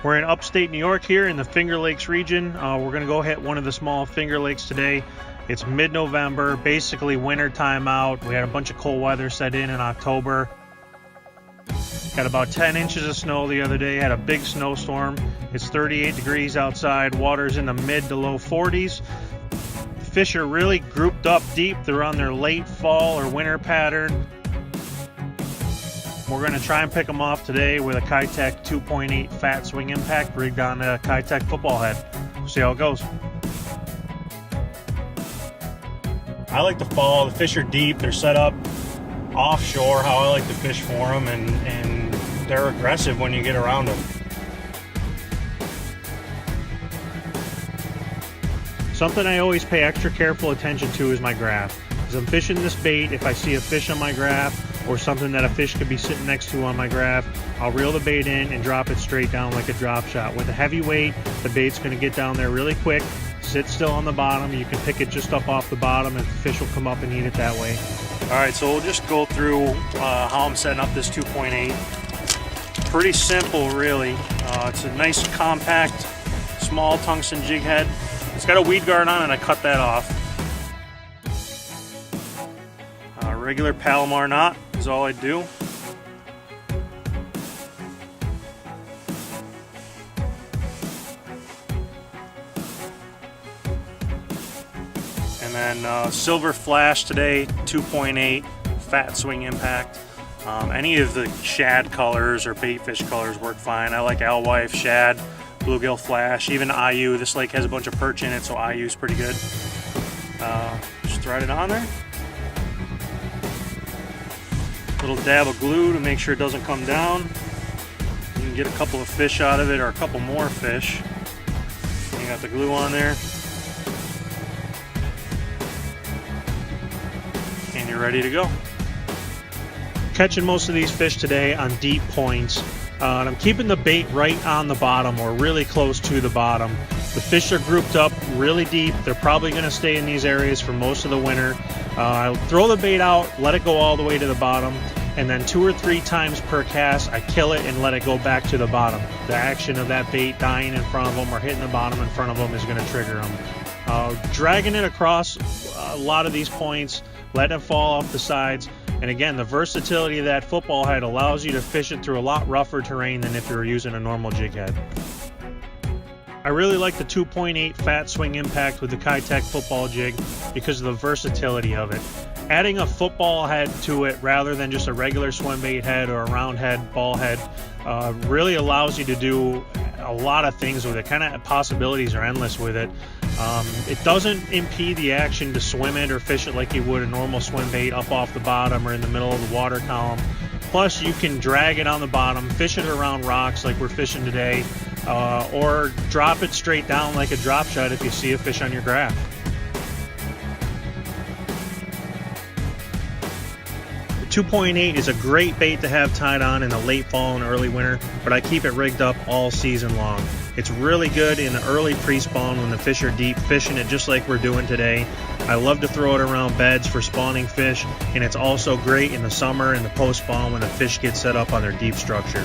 We're in upstate New York here in the Finger Lakes region. We're going to go hit one of the small Finger Lakes today. It's mid-November, basically winter time out. We had a bunch of cold weather set in October. Got about 10 inches of snow the other day, had a big snowstorm. It's 38 degrees outside, water's in the mid to low 40s. Fish are really grouped up deep. They're on their late fall or winter pattern. We're going to try and pick them off today with a Keitech 2.8 fat swing impact rigged on a Keitech football head. We'll see how it goes. I like to fall. The fish are deep. They're set up offshore, how I like to fish for them, and they're aggressive when you get around them. Something I always pay extra careful attention to is my graph. As I'm fishing this bait, if I see a fish on my graph or something that a fish could be sitting next to on my graph, I'll reel the bait in and drop it straight down like a drop shot. With a heavy weight, the bait's going to get down there really quick, sit still on the bottom. You can pick it just up off the bottom and the fish will come up and eat it that way. All right, so we'll just go through how I'm setting up this 2.8. Pretty simple, really. It's a nice, compact, small tungsten jig head. It's got a weed guard on and I cut that off. Regular Palomar knot is all I do. And then silver flash today, 2.8 fat swing impact. Any of the shad colors or baitfish colors work fine. I like alewife, shad, bluegill flash, even IU. This lake has a bunch of perch in it, so IU is pretty good. Just thread it on there. Little dab of glue to make sure it doesn't come down. You can get a couple of fish out of it, or a couple more fish. You got the glue on there. And you're ready to go. Catching most of these fish today on deep points. And I'm keeping the bait right on the bottom or really close to the bottom. The fish are grouped up really deep. They're probably going to stay in these areas for most of the winter. I'll throw the bait out, let it go all the way to the bottom, and then 2 or 3 times per cast I kill it and let it go back to the bottom. The action of that bait dying in front of them or hitting the bottom in front of them is going to trigger them. Dragging it across a lot of these points, letting it fall off the sides. And again, the versatility of that football head allows you to fish it through a lot rougher terrain than if you were using a normal jig head. I really like the 2.8 fat swing impact with the Keitech football jig because of the versatility of it. Adding a football head to it rather than just a regular swim bait head or a round head, ball head, really allows you to do a lot of things with it. Kind of possibilities are endless with it. It doesn't impede the action to swim it or fish it like you would a normal swim bait up off the bottom or in the middle of the water column. Plus you can drag it on the bottom, fish it around rocks like we're fishing today, or drop it straight down like a drop shot if you see a fish on your graph. The 2.8 is a great bait to have tied on in the late fall and early winter, but I keep it rigged up all season long. It's really good in the early pre-spawn when the fish are deep, fishing it just like we're doing today. I love to throw it around beds for spawning fish, and it's also great in the summer and the post-spawn when the fish get set up on their deep structure.